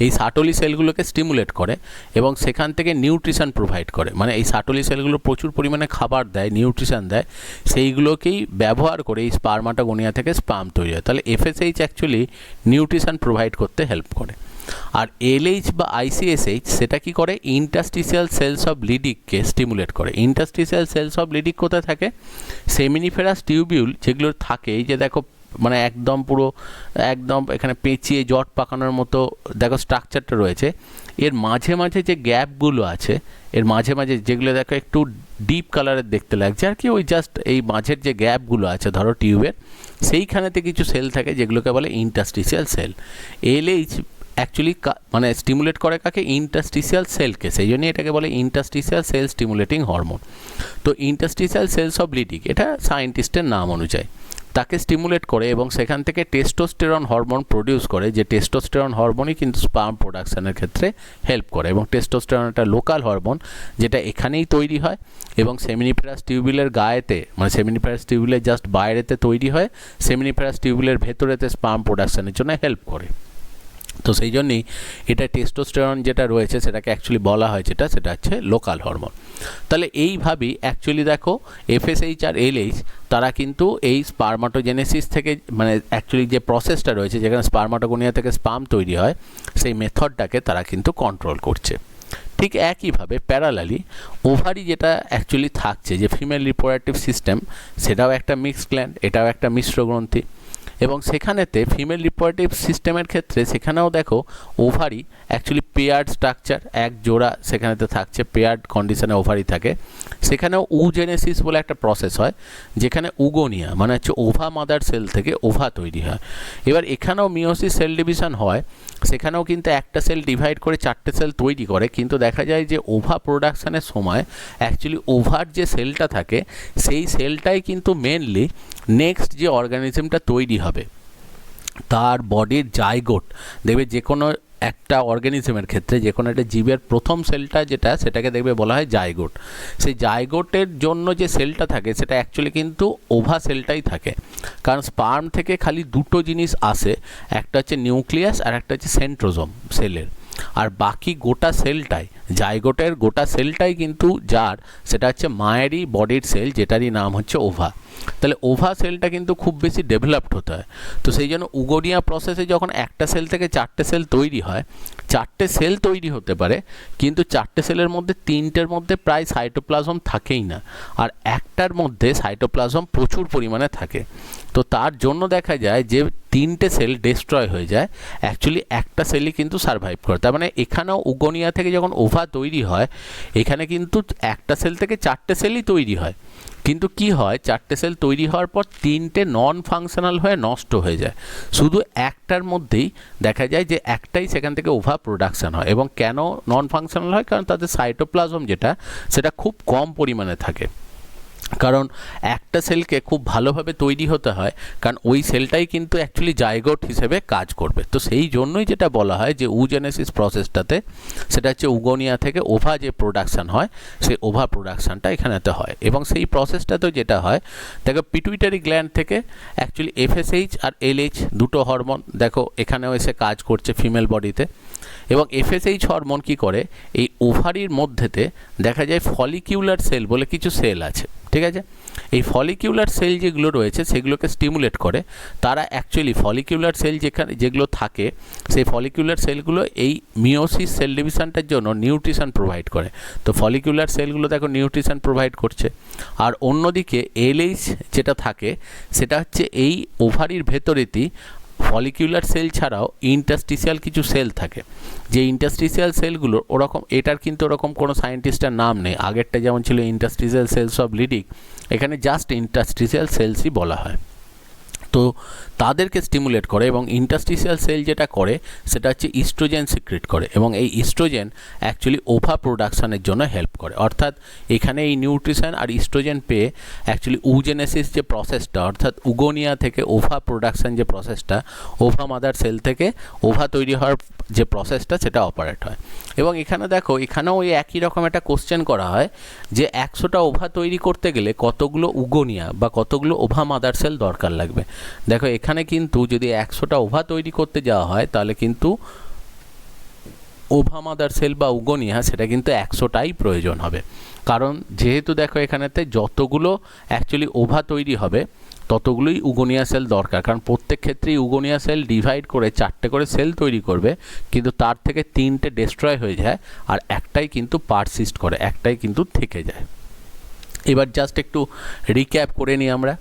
A: এই সাটোলি সেলগুলোকে স্টিমুলেট করে এবং সেখান থেকে নিউট্রিশন প্রোভাইড করে, মানে এই সাটোলি সেলগুলো প্রচুর পরিমাণে খাবার দেয়, নিউট্রিশন দেয়, সেইগুলোকেই ব্যবহার করে এই স্পার্মাটোগোনিয়া থেকে স্পার্ম তৈরি হয়। তাহলে এফএসএইচ অ্যাকচুয়ালি নিউট্রিশন প্রোভাইড করতে হেল্প করে। আর এলএইচ বা আইসিএসএইচ সেটা কি করে, ইন্টারস্টিশিয়াল সেলস অফ লিডিককে স্টিমুলেট করে। ইন্টারস্টিশিয়াল সেলস অফ লিডিক কোথায় থাকে, সেমিনিফেরাস টিউবিউল যেগুলো থাকে, এই যে দেখো মানে একদম পুরো একদম এখানে পেঁচিয়ে জট পাকানোর মতো দেখো স্ট্রাকচারটা রয়েছে, এর মাঝে মাঝে যে গ্যাপগুলো আছে, এর মাঝে মাঝে যেগুলো দেখো একটু ডিপ কালারের দেখতে লাগছে আর কি, ওই জাস্ট এই মাঝের যে গ্যাপগুলো আছে ধরো টিউবের, সেইখানেতে কিছু সেল থাকে যেগুলোকে বলে ইন্টারস্টিশিয়াল সেল। এলএইচ অ্যাকচুয়ালি মানে স্টিমুলেট করে কাকে, ইন্টারস্টিশিয়াল সেলকে, সেই জন্য এটাকে বলে ইন্টারস্টিশিয়াল সেল স্টিমুলেটিং হরমোন। তো ইন্টারস্টিশিয়াল সেলস অফ লিডিক এটা সায়েন্টিস্টের নাম অনুযায়ী তাকে স্টিমুলেট করে এবং সেখান থেকে টেস্টোস্টেরন হরমোন প্রডিউস করে, যে টেস্টোস্টেরন হরমোনই কিন্তু স্পার্ম প্রোডাকশনের ক্ষেত্রে হেল্প করে। এবং টেস্টোস্টেরন একটা লোকাল হরমোন যেটা এখানেই তৈরি হয় এবং সেমিনিফেরাস টিউবিউলের গায়েতে মানে সেমিনিফেরাস টিউবিউলের জাস্ট বাইরেতে তৈরি হয়, সেমিনিফেরাস টিউবিউলের ভেতরেতে স্পার্ম প্রোডাকশনের জন্য হেল্প করে। তো সেই জন্যই এটা টেস্টোস্টেরন যেটা রয়েছে সেটাকে অ্যাকচুয়ালি বলা হয় সেটা হচ্ছে লোকাল হরমোন। তাহলে এইভাবেই অ্যাকচুয়ালি দেখো এফএসএইচ আর এলএইচ তারা কিন্তু এই স্পার্মাটোজেনেসিস থেকে মানে অ্যাকচুয়ালি যে প্রসেসটা রয়েছে যেখানে স্পার্মাটোগোনিয়া থেকে স্পার্ম তৈরি হয় সেই মেথডটাকে তারা কিন্তু কন্ট্রোল করছে। ঠিক একইভাবে প্যারালালি ওভারি যেটা অ্যাকচুয়ালি থাকছে, যে ফিমেল রিপ্রোডাক্টিভ সিস্টেম, সেটাও একটা মিক্সড গ্ল্যান্ড, এটাও একটা মিশ্র গ্রন্থি। এবং সেখানেতে ফিমেল রিপ্রোডাক্টিভ সিস্টেমের ক্ষেত্রে সেখানেও দেখো ওভারি অ্যাকচুয়ালি পেয়ার্ড স্ট্রাকচার, এক জোড়া সেখানেতে থাকছে, পেয়ার্ড কন্ডিশনে ওভারি থাকে। সেখানেও উজেনেসিস বলে একটা প্রসেস হয় যেখানে উগোনিয়া মানে হচ্ছে ওভা মাদার সেল থেকে ওভা তৈরি হয়। এবার এখানেও মিওসিস সেল ডিভিশন হয়, সেখানেও কিন্তু একটা সেল ডিভাইড করে চারটে সেল তৈরি করে, কিন্তু দেখা যায় যে ওভা প্রোডাকশানের সময় অ্যাকচুয়ালি ওভার যে সেলটা থাকে সেই সেলটাই কিন্তু মেনলি নেক্সট যে অর্গানিজমটা তৈরি হবে তার বডির জাইগোট, দেখবে যে কোনো একটা অর্গানিজমের ক্ষেত্রে যে কোনো একটা জীবের প্রথম সেলটা যেটা সেটাকে দেখবে বলা হয় জাইগোট। সেই জাইগোটের জন্য যে সেলটা থাকে সেটা অ্যাকচুয়ালি কিন্তু ওভা সেলটাই থাকে, কারণ স্পার্ম থেকে খালি দুটো জিনিস আসে, একটা হচ্ছে নিউক্লিয়াস আর একটা হচ্ছে সেন্ট্রোজোম সেলের, আর বাকি গোটা সেলটাই জাইগোটের গোটা সেলটাই কিন্তু যার সেটা হচ্ছে মায়েরই বডির সেল যেটারই নাম হচ্ছে ওভা। তাহলে ওভা সেলটা কিন্তু খুব বেশি ডেভেলপড হতে হয়। তো সেই জন্য উগোনিয়া প্রসেসে যখন একটা সেল থেকে চারটে সেল তৈরি হয়, চারটে সেল তৈরি হতে পারে কিন্তু চারটে সেলের মধ্যে তিনটের মধ্যে প্রায় সাইটোপ্লাজম থাকেই না, আর একটার মধ্যে সাইটোপ্লাজম প্রচুর পরিমাণে থাকে। তো তার জন্য দেখা যায় যে তিনটে সেল ডিস্ট্রয় হয়ে যায়, অ্যাকচুয়ালি একটা সেলই কিন্তু সারভাইভ করে। তার মানে এখানেও উগোনিয়া থেকে যখন ওভা তৈরি হয় এখানে কিন্তু একটা সেল থেকে চারটে সেলই তৈরি হয়, কিন্তু কি হয় চারটে সেল তৈরি হওয়ার পর তিনটে নন ফাংশনাল হয়ে নষ্ট হয়ে যায়, শুধু একটার মধ্যেই দেখা যায় যে একটাই সেখান থেকে ওভা প্রোডাকশান হয়। এবং কেন নন ফাংশনাল হয়, কারণ তাদের সাইটোপ্লাজম যেটা সেটা খুব কম পরিমাণে থাকে, কারণ একটা সেলকে খুব ভালোভাবে তৈরি হতে হয়, কারণ ওই সেলটাই কিন্তু অ্যাকচুয়ালি জাইগোট হিসেবে কাজ করবে। তো সেই জন্যই যেটা বলা হয় যে উজেনেসিস প্রসেসটাতে সেটা হচ্ছে উগোনিয়া থেকে ওভা যে প্রোডাকশান হয় সেই ওভা প্রোডাকশানটা এখানেতে হয়। এবং সেই প্রসেসটাতে যেটা হয় দেখো পিটুইটারি গ্ল্যান্ড থেকে অ্যাকচুয়ালি এফএসএইচ আর এলএইচ দুটো হরমোন দেখো এখানেও এসে কাজ করছে ফিমেল বডিতে। এবং এফএসএইচ হরমোন কী করে, এই ওভারির মধ্যেতে দেখা যায় ফলিকিউলার সেল বলে কিছু সেল আছে, ঠিক আছে, এই ফলিকিউলার সেল যেগুলো রয়েছে সেগুলোকে স্টিমুলেট করে। তারা অ্যাকচুয়ালি ফলিকিউলার সেল যেগুলো থাকে সেই ফলিকিউলার সেলগুলো এই মিওসিস সেল ডিভিশনটার জন্য নিউট্রিশন প্রোভাইড করে। তো ফলিকিউলার সেলগুলো দেখো নিউট্রিশন প্রোভাইড করছে। আর অন্যদিকে এলএইচ যেটা থাকে সেটা হচ্ছে এই ওভারির ভেতরেতেই ফলিকুলার সেল ছাড়াও ইন্টারস্টিশিয়াল কিছু সেল থাকে, যে ইন্টারস্টিশিয়াল সেলগুলোর ওরকম, এটার কিন্তু ওরকম কোনো সায়েন্টিস্টের নাম নেই, আগেরটা যেমন ছিল ইন্টারস্টিশিয়াল সেলস অফ লিডিক, এখানে জাস্ট ইন্টারস্টিশিয়াল সেলসই বলা হয়। তো তাদেরকে স্টিমুলেট করে এবং ইন্টারস্টিশিয়াল সেল যেটা করে সেটা হচ্ছে ইস্ট্রোজেন সিক্রেট করে এবং এই ইস্ট্রোজেন অ্যাকচুয়ালি ওভা প্রোডাকশানের জন্য হেল্প করে। অর্থাৎ এখানে এই নিউট্রিশন আর ইস্ট্রোজেন পেয়ে অ্যাকচুয়ালি উজেনেসিস যে প্রসেসটা, অর্থাৎ উগোনিয়া থেকে ওভা প্রোডাকশান যে প্রসেসটা, ওভা মাদার সেল থেকে ওভা তৈরি হওয়ার যে প্রসেসটা সেটা অপারেট হয়। এবং এখানে দেখো, এখানেও ওই একই রকম একটা কোশ্চেন করা হয় যে 100টা ওভা তৈরি করতে গেলে কতগুলো উগোনিয়া বা কতগুলো ওভা মাদার সেল দরকার লাগবে। দেখো এখানে কিন্তু যদি 100টা ওভা তৈরি করতে যাওয়া হয় তাহলে কিন্তু ওভা মাদার সেল বা উগোনিয়া সেটা কিন্তু 100টাই প্রয়োজন হবে, কারণ যেহেতু দেখো এখানেতে যতগুলো অ্যাকচুয়ালি ওভা তৈরি হবে ততগুলোই উগোনিয়া সেল দরকার, কারণ প্রত্যেক ক্ষেত্রেই উগোনিয়া সেল ডিভাইড করে 4টে করে সেল তৈরি করবে, কিন্তু তার থেকে 3টে ডিস্ট্রয় হয়ে যায় আর একটাই কিন্তু পারসিস্ট করে, একটাই কিন্তু থেকে যায়। এবার জাস্ট একটু রিক্যাপ করে নিই আমরা।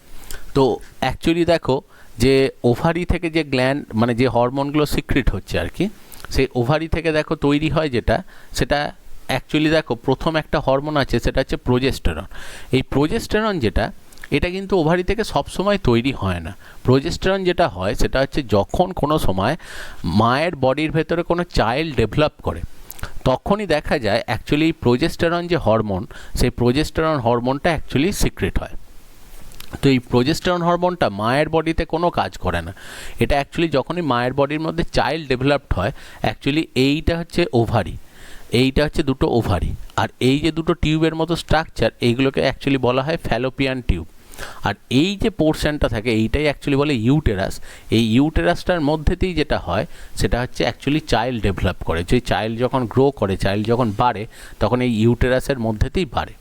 A: তো অ্যাকচুয়ালি দেখো যে ওভারি থেকে যে গ্ল্যান্ড মানে যে হরমোনগুলো সিক্রেট হচ্ছে আর কি, সেই ওভারি থেকে দেখো তৈরি হয় যেটা, সেটা অ্যাকচুয়ালি দেখো প্রথম একটা হরমোন আছে সেটা হচ্ছে প্রোজেস্টেরন। এই প্রোজেস্টেরন যেটা, এটা কিন্তু ওভারি থেকে সবসময় তৈরি হয় না। প্রোজেস্টেরন যেটা হয় সেটা হচ্ছে যখন কোনো সময় মায়ের বডির ভেতরে কোনো চাইল্ড ডেভেলপ করে তখনই দেখা যায় অ্যাকচুয়ালি প্রোজেস্টেরন যে হরমোন, সেই প্রোজেস্টেরন হরমোনটা অ্যাকচুয়ালি সিক্রেট হয়। তো এই প্রোজেস্টেরন হরমোনটা মায়ের বডিতে কোনো কাজ করে না, এটা অ্যাকচুয়ালি যখনই মায়ের বডির মধ্যে চাইল্ড ডেভেলপড হয়, অ্যাকচুয়ালি এইটা হচ্ছে ওভারি, এইটা হচ্ছে দুটো ওভারি, আর এই যে দুটো টিউবের মতো স্ট্রাকচার, এইগুলোকে অ্যাকচুয়ালি বলা হয় ফ্যালোপিয়ান টিউব। আর এই যে পোর্শনটা থাকে এইটাই অ্যাকচুয়ালি বলে ইউটেরাস। এই ইউটেরাসটার মধ্যেতেই যেটা হয় সেটা হচ্ছে অ্যাকচুয়ালি চাইল্ড ডেভেলপ করে, যে চাইল্ড যখন গ্রো করে, চাইল্ড যখন বাড়ে, তখন এই ইউটেরাসের মধ্যেতেই বাড়ে।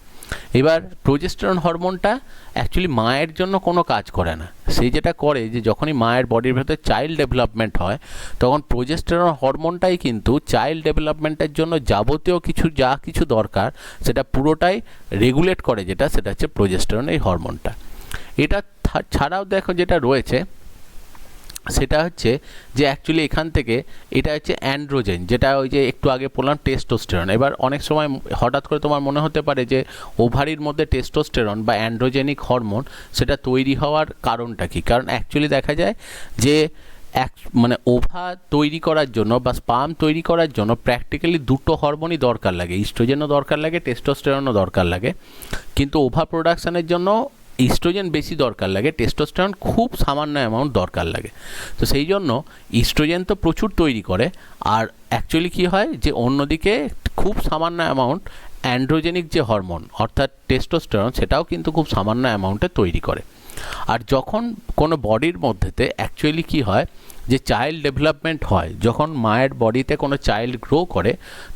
A: এবার প্রোজেস্টেরন হরমোনটা অ্যাকচুয়ালি মায়ের জন্য কোনো কাজ করে না, সেই যেটা করে যে যখনই মায়ের বডির ভেতরে চাইল্ড ডেভেলপমেন্ট হয় তখন প্রোজেস্টেরন হরমোনটাই কিন্তু চাইল্ড ডেভেলপমেন্টের জন্য যাবতীয় যা কিছু দরকার সেটা পুরোটাই রেগুলেট করে, যেটা সেটা হচ্ছে প্রোজেস্টেরন এই হরমোনটা। এটা ছাড়াও দেখো যেটা রয়েছে সেটা হচ্ছে যে অ্যাকচুয়ালি এখান থেকে এটা হচ্ছে অ্যান্ড্রোজেন, যেটা ওই যে একটু আগে বললাম টেস্টোস্টেরন। এবার অনেক সময় হঠাৎ করে তোমার মনে হতে পারে যে ওভারির মধ্যে টেস্টোস্টেরন বা অ্যান্ড্রোজেনিক হরমোন সেটা তৈরি হওয়ার কারণটা কী, কারণ অ্যাকচুয়ালি দেখা যায় যে মানে ওভা তৈরি করার জন্য বা স্পার্ম তৈরি করার জন্য প্র্যাকটিক্যালি দুটো হরমোনই দরকার লাগে, ইস্ট্রোজেনও দরকার লাগে, টেস্টোস্টেরনও দরকার লাগে, কিন্তু ওভা প্রোডাকশানের জন্য ইস্ট্রোজেন বেশি দরকার লাগে, টেস্টোস্টেরন খুব সামান্য অ্যামাউন্ট দরকার লাগে। তো সেই জন্য ইস্ট্রোজেন তো প্রচুর তৈরি করে, আর অ্যাকচুয়ালি কী হয় যে অন্যদিকে খুব সামান্য অ্যামাউন্ট অ্যান্ড্রোজেনিক যে হরমোন অর্থাৎ টেস্টোস্টেরন সেটাও কিন্তু খুব সামান্য অ্যামাউন্টে তৈরি করে। আর যখন কোনো বডির মধ্যেতে অ্যাকচুয়ালি কী হয় যে চাইল্ড ডেভেলপমেন্ট হয়, যখন মায়ের বডিতে কোনো চাইল্ড গ্রো করে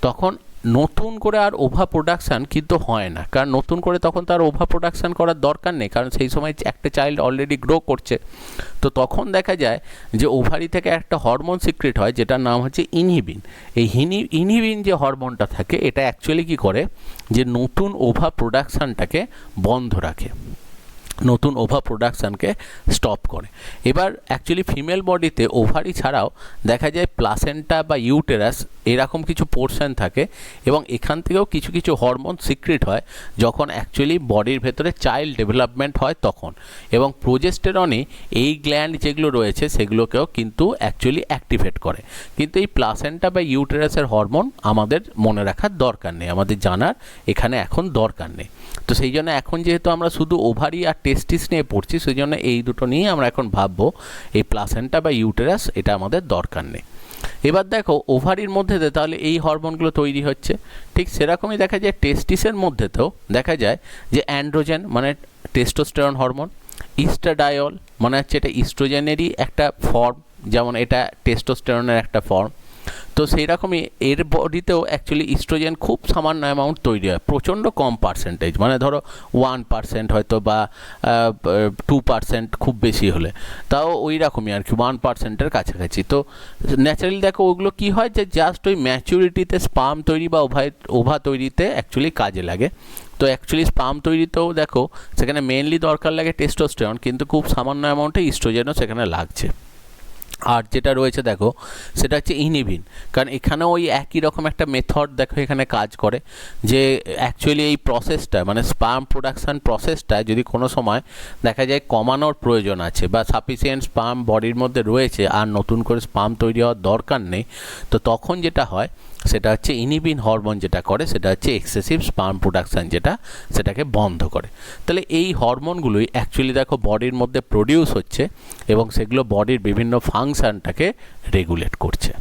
A: তখন নতুন করে আর ওভা প্রোডাকশান কিন্তু হয় না, কারণ নতুন করে তখন তার ওভা প্রোডাকশান করার দরকার নেই, কারণ সেই সময় একটা চাইল্ড অলরেডি গ্রো করছে। তো তখন দেখা যায় যে ওভারি থেকে একটা হরমোন সিক্রেট হয় যেটার নাম হচ্ছে ইনহিবিন। এই ইনহিবিন যে হরমোনটা থাকে এটা অ্যাকচুয়ালি কী করে যে নতুন ওভা প্রোডাকশানটাকে বন্ধ রাখে, নতুন ওভা প্রোডাকশানকে স্টপ করে। এবার অ্যাকচুয়ালি ফিমেল বডিতে ওভারি ছাড়াও দেখা যায় প্লাসেন্টা বা ইউটেরাস এরকম কিছু পোর্শন থাকে এবং এখান থেকেও কিছু কিছু হরমোন সিক্রেট হয় যখন অ্যাকচুয়ালি বডির ভেতরে চাইল্ড ডেভেলপমেন্ট হয় তখন, এবং প্রোজেস্টেরনই এই গ্ল্যান্ড যেগুলো রয়েছে সেগুলোকেও কিন্তু অ্যাকচুয়ালি অ্যাক্টিভেট করে। কিন্তু এই প্লাসেন্টা বা ইউটেরাসের হরমোন আমাদের মনে রাখার দরকার নেই, আমাদের জানার এখানে এখন দরকার নেই। তো সেই জন্য এখন যেহেতু আমরা শুধু ওভারি আর টেস্টিস নিয়ে পড়ছি, সেই জন্য এই দুটো নিয়ে আমরা এখন ভাববো, এই প্লাসেন্টা বা ইউটেরাস এটা আমাদের দরকার নেই। এবার দেখো ওভারির মধ্যে তাহলে এই হরমোনগুলো তৈরি হচ্ছে, ঠিক সেরকমই দেখা যায় টেস্টিসের মধ্যেতেও দেখা যায় যে অ্যান্ড্রোজেন মানে টেস্টোস্টেরন হরমোন, ইস্ট্রাডায়ল মানে হচ্ছে এটা ইস্ট্রোজেনেরই একটা ফর্ম, যেমন এটা টেস্টোস্টেরনের একটা ফর্ম। তো সেই রকমই এর বডিতেও অ্যাকচুয়ালি ইস্ট্রোজেন খুব সামান্য অ্যামাউন্ট তৈরি হয়, প্রচণ্ড কম পার্সেন্টেজ, মানে ধরো 1% হয়তো বা 2% খুব বেশি হলে, তাও ওই রকমই আর কি 1%-এর কাছাকাছি। তো ন্যাচারালি দেখো ওগুলো কী হয় যে জাস্ট ওই ম্যাচুরিটিতে স্পার্ম তৈরি বা ওভা তৈরিতে অ্যাকচুয়ালি কাজে লাগে। তো অ্যাকচুয়ালি স্পার্ম তৈরিতেও দেখো সেখানে মেনলি দরকার লাগে টেস্টোস্টেরন, কিন্তু খুব সামান্য অ্যামাউন্টে ইস্ট্রোজেনও সেখানে লাগছে। আর যেটা রয়েছে দেখো সেটা হচ্ছে ইনহিবিন, কারণ এখানেও ওই একই রকম একটা মেথড দেখো এখানে কাজ করে, যে অ্যাকচুয়ালি এই প্রসেসটা মানে স্পার্ম প্রোডাকশান প্রসেসটা যদি কোনো সময় দেখা যায় কমানোর প্রয়োজন আছে বা সাফিসিয়েন্ট স্পার্ম বডির মধ্যে রয়েছে আর নতুন করে স্পার্ম তৈরি হওয়ার দরকার নেই, তো তখন যেটা হয় সেটা হচ্ছে ইনহিবিন হরমোন যেটা করে সেটা হচ্ছে এক্সেসিভ স্পার্ম প্রোডাকশান, যেটা সেটাকে বন্ধ করে। তাহলে এই হরমোনগুলোই অ্যাকচুয়ালি দেখো বডির মধ্যে প্রডিউস হচ্ছে এবং সেগুলো বডির বিভিন্ন ফাংশনটাকে রেগুলেট করছে।